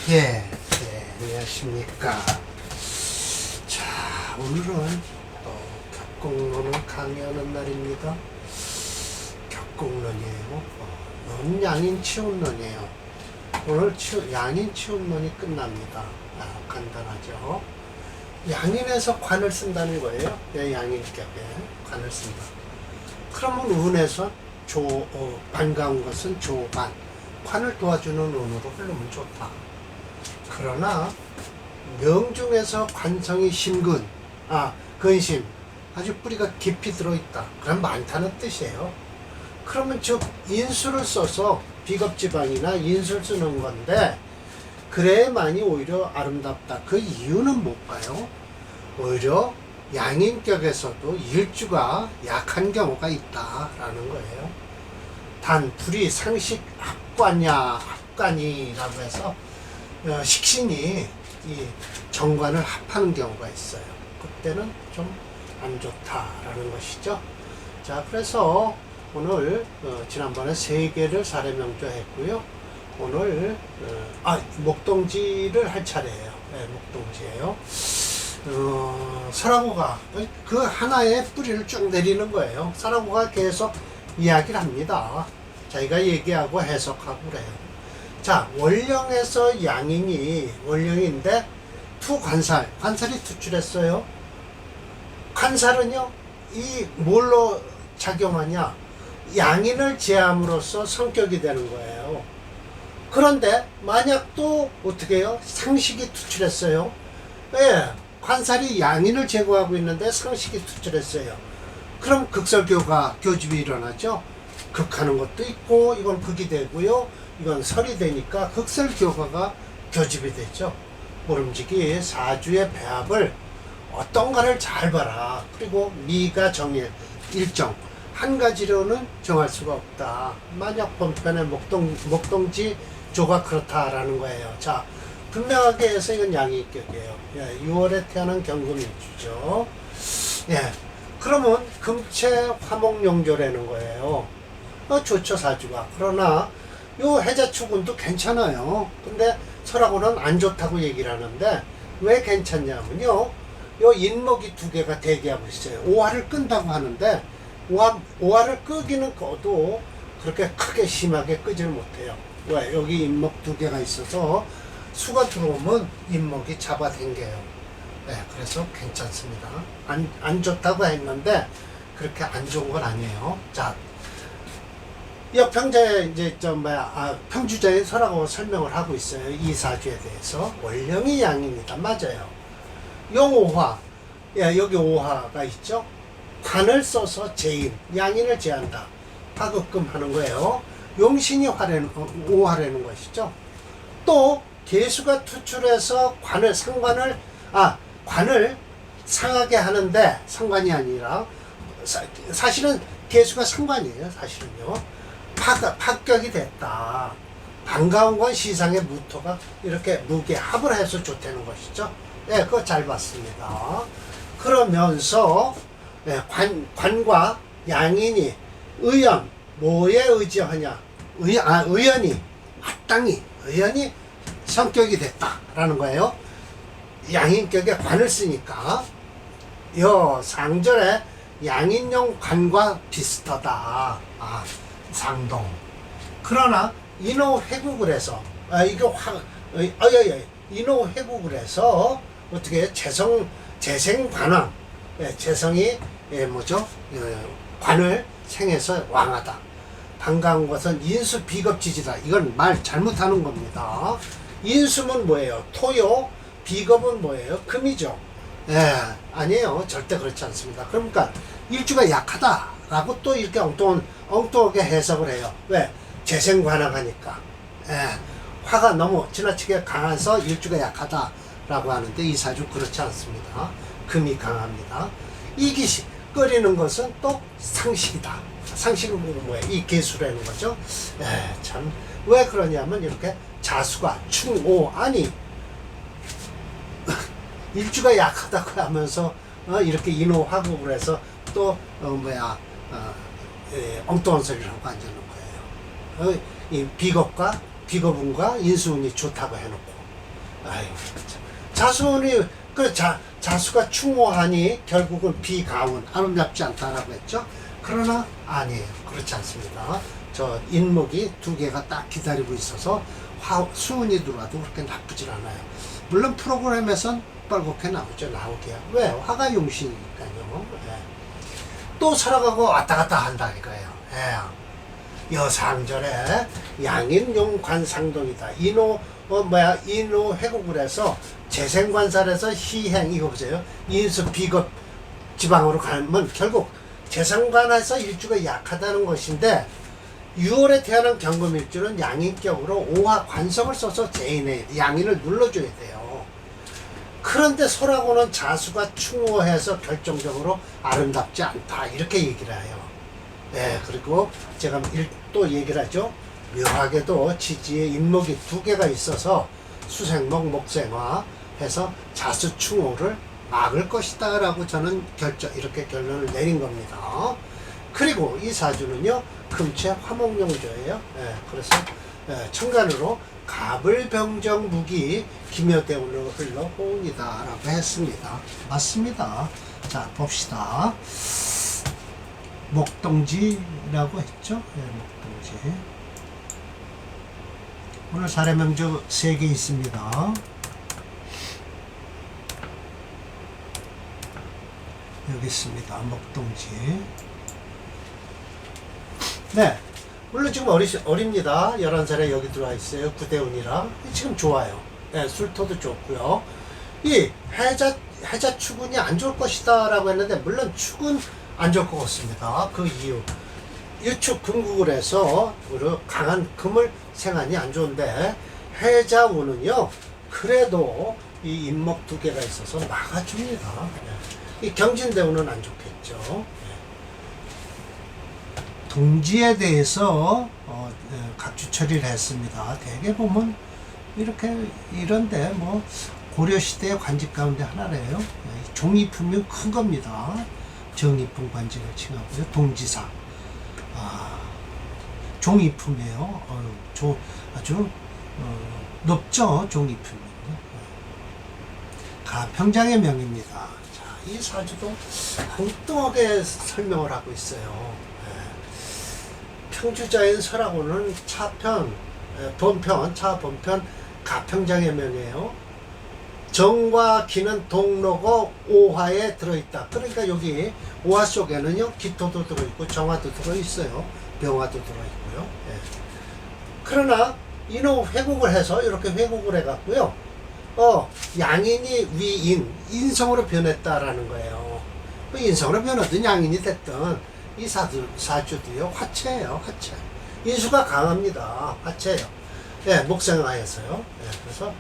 안녕하십니까. 자, 오늘은 또 격곡론을 강의하는 날입니다. 격곡론이에요. 논양인치운론이에요. 오늘 양인치운론이 끝납니다. 간단하죠. 양인에서 관을 쓴다는 거예요. 양인격에 관을 쓴다. 그러면 운에서 반가운 것은 조반, 관을 도와주는 운으로 흐르면 좋다. 그러나 명중에서 관성이 심근, 근심, 아주 뿌리가 깊이 들어있다. 그럼 많다는 뜻이에요. 그러면 즉 인수를 써서 비겁지방이나 인수를 쓰는 건데, 그래야만이 오히려 아름답다. 그 이유는 뭘까요? 오히려 양인격에서도 일주가 약한 경우가 있다라는 거예요. 단 불이 상식 합관이라고 해서 식신이 이 정관을 합하는 경우가 있어요. 그때는 좀 안 좋다라는 것이죠. 자, 그래서 오늘 지난번에 3개를 사례명조했고요. 오늘 목동지를 할 차례예요. 목동지예요. 설화고가 그 하나의 뿌리를 쭉 내리는 거예요. 설화고가 계속 이야기를 합니다. 자기가 얘기하고 해석하고 그래요. 자, 원령에서 양인이 원령인데 관살이 투출했어요. 관살은요, 이 뭘로 작용하냐? 양인을 제함으로써 성격이 되는 거예요. 그런데 만약 또 어떻게 해요? 상식이 투출했어요. 관살이 양인을 제거하고 있는데 상식이 투출했어요. 그럼 교집이 일어나죠. 극하는 것도 있고, 이건 극이 되고요, 이건 설이 되니까 극설교가가 교집이 되죠. 모름지기 사주의 배합을 어떤가를 잘 봐라. 그리고 미가 정일, 일정 한 가지로는 정할 수가 없다. 만약 본편의 목동지 조가 그렇다라는 거예요. 자, 분명하게 해서 이건 양인격이에요. 6월에 태어난 경금일주죠. 그러면 금체 화목용조라는 거예요. 좋죠, 사주가. 그러나 요 해자축운도 괜찮아요. 근데 설하고는 안 좋다고 얘기를 하는데, 왜 괜찮냐면요, 요 인목이 2개가 대기하고 있어요. 오화를 끈다고 하는데, 오화를 끄기는 꺼도 그렇게 크게 심하게 끄질 못해요. 왜? 여기 인목 2개가 있어서 수가 들어오면 인목이 잡아당겨요. 그래서 괜찮습니다. 안 좋다고 했는데 그렇게 안 좋은 건 아니에요. 자, 역평자에 평주자의 설하고 설명을 하고 있어요. 이 사주에 대해서. 원령이 양입니다. 맞아요. 용오화, 여기 오화가 있죠. 관을 써서 양인을 제한다. 파급금 하는 거예요. 용신이 오화라는 것이죠. 또 개수가 투출해서 관을 상하게 하는데, 상관이 아니라 사실은 개수가 상관이에요. 사실은요. 합격이 됐다. 반가운 건 시상의 무토가 이렇게 무게 합을 해서 좋다는 것이죠. 그거 잘 봤습니다. 그러면서 관과 양인이 의연, 뭐에 의지하냐? 의연이 마땅히 의연이 성격이 됐다라는 거예요. 양인격에 관을 쓰니까 요 상절에 양인용 관과 비슷하다. 상동. 그러나 인호 회국을 해서 인호 회국을 해서 어떻게 재생관왕, 재성이 관을 생해서 왕하다. 반가운 것은 인수 비겁지지다. 이건 말 잘못하는 겁니다. 인수는 뭐예요? 토요. 비겁은 뭐예요? 금이죠. 아니에요. 절대 그렇지 않습니다. 그러니까 일주가 약하다라고 또 이렇게 엉뚱하게 해석을 해요. 왜? 재생관왕하니까. 화가 너무 지나치게 강해서 일주가 약하다라고 하는데, 이 사주 그렇지 않습니다. 금이 강합니다. 이기시 끓이는 것은 또 상식이다. 상식은 뭐예요? 이 개수라는 거죠. 참, 왜 그러냐면 이렇게 자수가 충오아니 일주가 약하다고 하면서 이렇게 인호하고 그래서 또 엉뚱한 소리를 하고 앉아놓은 거예요. 이 비겁과 비거분과 인수운이 좋다고 해놓고 아유, 참. 자수운이 자수가 충호하니 결국은 비가운 아름답지 않다라고 했죠. 그러나 아니에요. 그렇지 않습니다. 저 인목이 두 개가 딱 기다리고 있어서 수운이 들어와도 그렇게 나쁘질 않아요. 물론 프로그램에선 뻘겋게 나오죠. 나오게요. 왜? 화가 용신이니까요. 예. 또 살아가고 왔다 갔다 한다니까요. 예. 여상절에 양인용 관상동이다. 인호 회국을 해서 재생관살에서 희행, 이거 보세요. 인수 비겁 지방으로 가면 결국 재생관에서 일주가 약하다는 것인데 6월에 태어난 경금일주는 양인격으로 오화 관성을 써서 재인의 양인을 눌러줘야 돼요. 그런데 소라고는 자수가 충호해서 결정적으로 아름답지 않다 이렇게 얘기를 해요. 네, 그리고 제가 또 얘기를 하죠. 묘하게도 지지에 인목이 두 개가 있어서 수생목, 목생화 해서 자수충호를 막을 것이다 라고 저는 이렇게 결론을 내린 겁니다. 그리고 이 사주는요 금체 화목용조예요. 예, 그래서 천간으로 갑을병정 무기 기묘대운으로 흘러 호응이다 라고 했습니다. 맞습니다. 자 봅시다. 목동지라고 했죠. 예, 목동지. 오늘 사례명주 3개 있습니다. 여기 있습니다. 목동지. 네. 물론 지금 어립니다. 11살에 여기 들어와 있어요. 구대운이라. 지금 좋아요. 네, 술토도 좋고요. 이 해자 축운이 안 좋을 것이다 라고 했는데, 물론 축은 안 좋을 것 같습니다. 그 이유. 유축 금국을 해서 강한 금을 생한이 안 좋은데, 해자운은요, 그래도 이 인목 두 개가 있어서 막아줍니다. 네. 이 경진대운은 안 좋겠죠. 동지에 대해서 각주 처리를 했습니다. 대개 보면 이런데 뭐 고려시대의 관직 가운데 하나래요. 종이품이 큰 겁니다. 정이품 관직을 칭하고요. 동지사. 종이품이에요. 아주 높죠. 종이품이요. 가평장의 명입니다. 자, 이 사주도 엉뚱하게 설명을 하고 있어요. 평주자인 설하고는 차본편 가평장의 명이에요. 정과 기는 동로고 오화에 들어있다. 그러니까 여기 오화 속에는요 기토도 들어있고 정화도 들어있어요. 병화도 들어있고요. 예. 그러나 인호 회국을 해서 이렇게 회국을 해갖고요. 양인이 위인, 인성으로 변했다라는 거예요. 그 인성으로 변하든 양인이 됐든 이 사주도요 화채예요. 화채. 인수가 강합니다. 화채예요. 예, 목생화에서요. 예, 그래서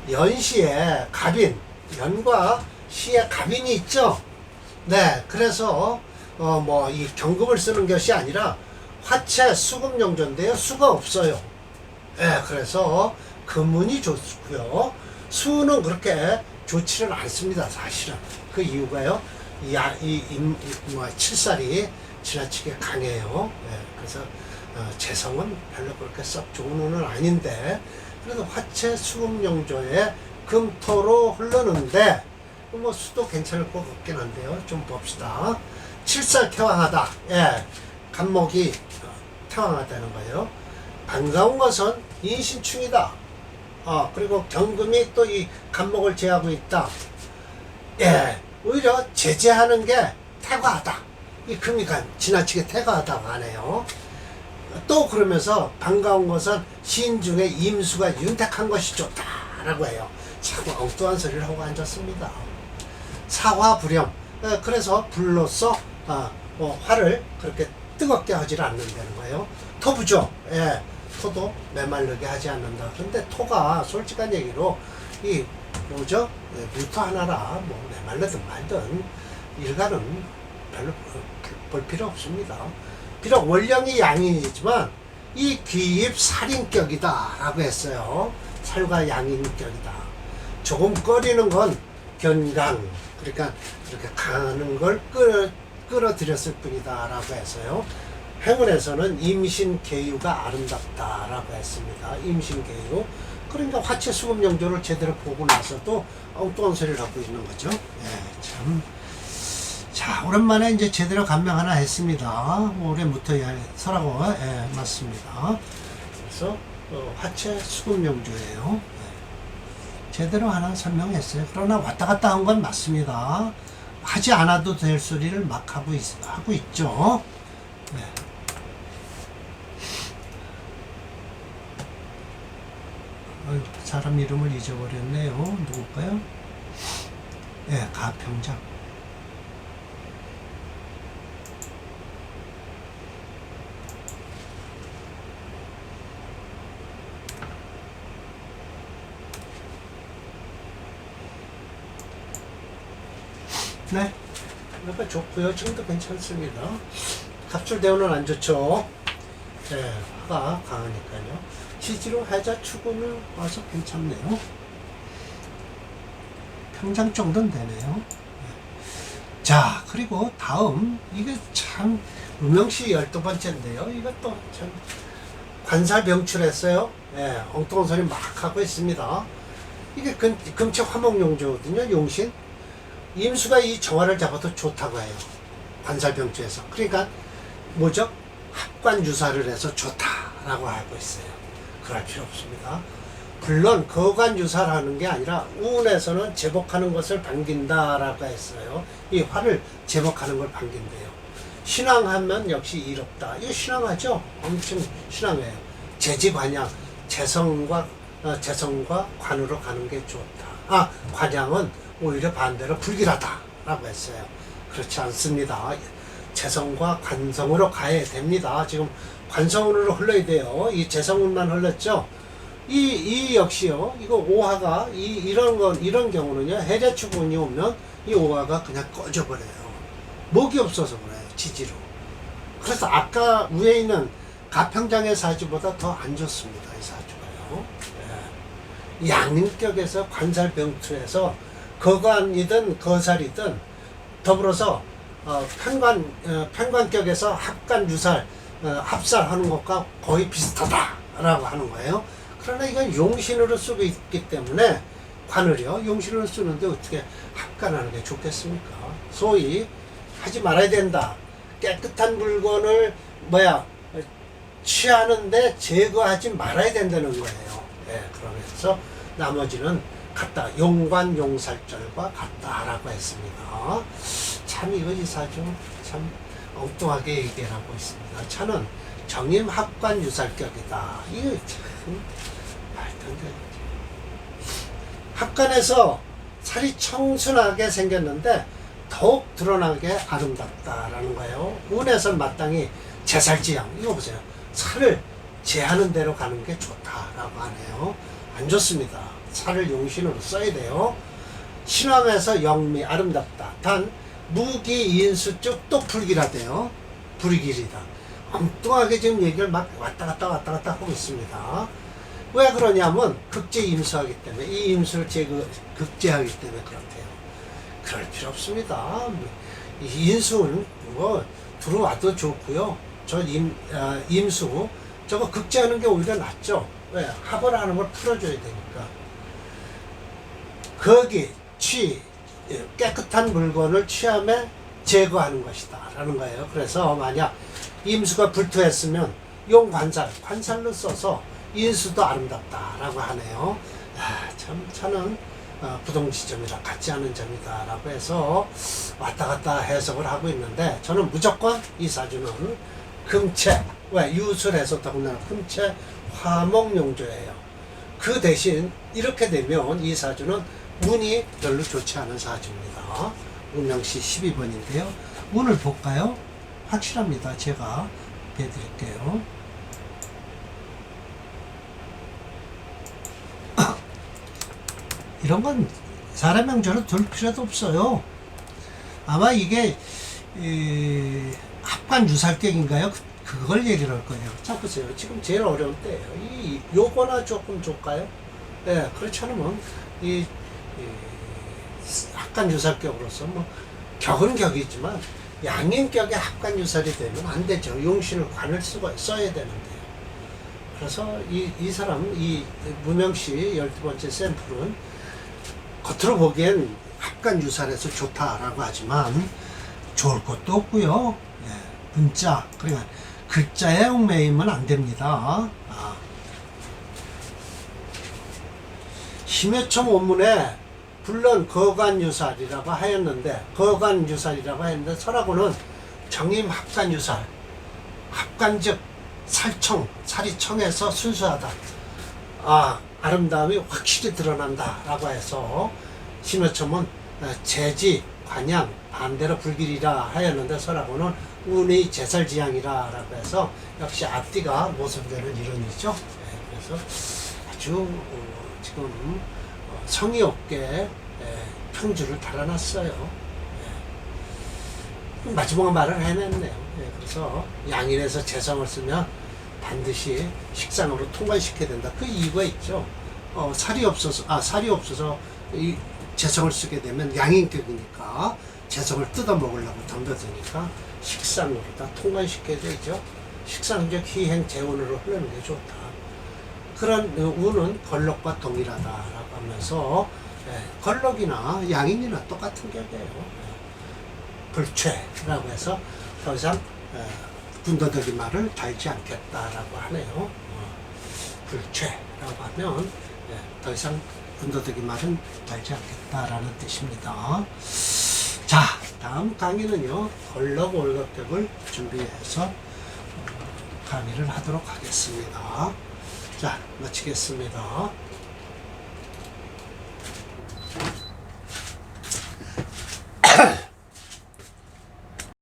연시에 갑인, 연과 시에 갑인이 있죠. 네, 그래서 뭐 이 경금을 쓰는 것이 아니라 화채 수금용조인데요. 수가 없어요. 예, 그래서 금운이 좋고요. 수는 그렇게 좋지는 않습니다. 사실은 그 이유가요. 칠살이 지나치게 강해요. 예, 그래서 재성은 별로 그렇게 썩 좋은 운은 아닌데, 그래도 화채 수금용조에 금토로 흐르는데 뭐 수도 괜찮을 것 같긴 한데요. 좀 봅시다. 칠살 태왕하다. 예, 간목이 태왕하다는 거예요. 반가운 것은 인신충이다. 그리고 경금이 또 이 간목을 제하고 있다. 예, 오히려 제재하는 게 태과하다. 이 금이 지나치게 태과하다고 하네요. 또 그러면서 반가운 것은 신중에 임수가 윤택한 것이 좋다라고 해요. 참 엉뚱한 소리를 하고 앉았습니다. 사화불영. 그래서 불로서 화를 그렇게 뜨겁게 하지 않는다는 거예요. 토부죠. 예, 토도 메말르게 하지 않는다. 근데 토가 솔직한 얘기로 이 뭐죠? 뮤토 하나라 뭐 메말르든 말든 일간은 별로 볼 필요 없습니다. 비록 원령이 양인이지만 이 귀입 살인격이다 라고 했어요. 살과 양인격이다. 조금 꺼리는 건 견강, 그러니까 이렇게 강하는 걸 끌어들였을 뿐이다 라고 해서요. 행운에서는 임신계유가 아름답다 라고 했습니다. 임신계유. 그러니까 화체 수급 영조를 제대로 보고 나서도 엉뚱한 소리를 하고 있는 거죠. 예, 참. 자, 오랜만에 이제 제대로 감명 하나 했습니다. 올해부터 서라고, 예, 맞습니다. 그래서, 화체 수급 영조예요. 예. 제대로 하나 설명했어요. 그러나 왔다 갔다 한 건 맞습니다. 하지 않아도 될 소리를 막 하고 있죠. 예. 사람 이름을 잊어버렸네요. 누굴까요? 예, 가평장. 네. 그러니까 좋고요. 지금도 괜찮습니다. 갑술대우는 안 좋죠. 예, 화가 강하니까요. 지지로 해자 추구는 와서 괜찮네요. 평장 정도는 되네요. 예. 자, 그리고 다음, 이게 참, 음영시 12번째인데요. 이것도 참, 관살 병출했어요. 예, 엉뚱한 소리 막 하고 있습니다. 이게 금체 화목용조거든요, 용신. 임수가 이 정화를 잡아도 좋다고 해요. 관살병주에서. 그러니까 뭐죠? 합관유사를 해서 좋다라고 하고 있어요. 그럴 필요 없습니다. 물론 거관유사라는 게 아니라 운에서는 제복하는 것을 반긴다라고 했어요. 이 화를 제복하는 걸 반긴대요. 신앙하면 역시 이롭다. 이거 신앙하죠? 엄청 신앙해요. 재지관양, 재성과 관으로 가는 게 좋다. 관양은 오히려 반대로 불길하다라고 했어요. 그렇지 않습니다. 재성과 관성으로 가야 됩니다. 지금 관성으로 흘러야 돼요. 이 재성운만 흘렀죠. 이 역시요. 이거 오화가 이런 경우는요. 해자추분이 오면 이 오화가 그냥 꺼져버려요. 목이 없어서 그래요. 지지로. 그래서 아까 위에 있는 가평장의 사주보다 더 안 좋습니다. 이 사주가요. 예. 양인격에서 관살병투에서 거관이든 거살이든 더불어서 편관격에서 합관유살 합살하는 것과 거의 비슷하다라고 하는 거예요. 그러나 이건 용신으로 쓰고 있기 때문에 관을요 용신으로 쓰는데 어떻게 합관하는 게 좋겠습니까? 소위 하지 말아야 된다. 깨끗한 물건을 취하는데 제거하지 말아야 된다는 거예요. 네, 그러면서 나머지는 같다. 용관 용살절과 같다라고 했습니다. 참 이거 이 사주 참 엉뚱하게 얘기를 하고 있습니다. 차는 정임 합관 유살격이다. 이거 참 말도 안 되는 거지. 합관에서 살이 청순하게 생겼는데 더욱 드러나게 아름답다라는 거예요. 운에선 마땅히 제살지양. 이거 보세요. 살을 제하는 대로 가는 게 좋다라고 하네요. 안 좋습니다. 살을 용신으로 써야 돼요. 신왕에서 영미 아름답다. 단 무기 인수 쪽 또 불길하대요. 불길이다. 엉뚱하게 지금 얘기를 막 왔다 갔다 하고 있습니다. 왜 그러냐면 극제 임수하기 때문에 이 임수를 극제하기 때문에 그렇대요. 그럴 필요 없습니다. 인수는 뭐 들어와도 좋고요. 임수 저거 극제하는 게 오히려 낫죠. 왜? 합을 하는 걸 풀어줘야 되니까. 거기 깨끗한 물건을 취함에 제거하는 것이다 라는 거예요. 그래서 만약 임수가 불투했으면 관살로 써서 인수도 아름답다 라고 하네요. 참 차는 부동지점이라 같지 않은 점이다 라고 해서 왔다 갔다 해석을 하고 있는데 저는 무조건 이 사주는 금체, 유술해서 더군다나 금체 화목용조예요. 그 대신 이렇게 되면 이 사주는 운이 별로 좋지 않은 사주입니다. 운명시 12번인데요. 운을 볼까요? 확실합니다. 제가 해드릴게요. 이런 건 사람 명절은 둘 필요도 없어요. 아마 이게 합관 유살격인가요? 그걸 얘기를 할 거예요. 자 보세요. 지금 제일 어려운 때예요. 요거나 조금 줄까요? 네, 그렇지 않으면 합관 유살격으로서 격은 격이지만 양인격의 합관 유살이 되면 안 되죠. 용신을 관을 써야 되는데요. 그래서 이 사람, 이 무명씨 12번째 샘플은 겉으로 보기엔 합간 유산에서 좋다라고 하지만 좋을 것도 없고요. 예, 문자, 그러니까 글자에 얽매이면 안 됩니다. 심해청 원문에 물론 거간유살이라고 하였는데 설하고는 정임합간유살, 합간즉 살청, 살이 청해서 순수하다. 아름다움이 확실히 드러난다 라고 해서 심해청은 재지, 관양, 반대로 불길이라 하였는데 설하고는 운의 제설지향이라 라고 해서 역시 앞뒤가 모순되는 이론이죠. 그래서 아주 지금 성의 없게 평주를 달아놨어요. 마지막 말을 해냈네요. 그래서 양인에서 재성을 쓰면 반드시 식상으로 통과시켜야 된다. 그 이유가 있죠. 살이 없어서 이 재성을 쓰게 되면 양인격이니까 재성을 뜯어 먹으려고 덤벼드니까 식상으로 다 통과시켜야 되죠. 식상적 희행 재운으로 흐르는 게 좋다. 그런 운은 걸럭과 동일하다라고 하면서 걸럭이나 양인이나 똑같은 격이에요. 불최라고 해서 더 이상 군더더기 말을 달지 않겠다라고 하네요. 불최라고 하면 더 이상 군더더기 말은 달지 않겠다라는 뜻입니다. 자, 다음 강의는요, 걸럭 월급격을 준비해서 강의를 하도록 하겠습니다. 자, 마치겠습니다.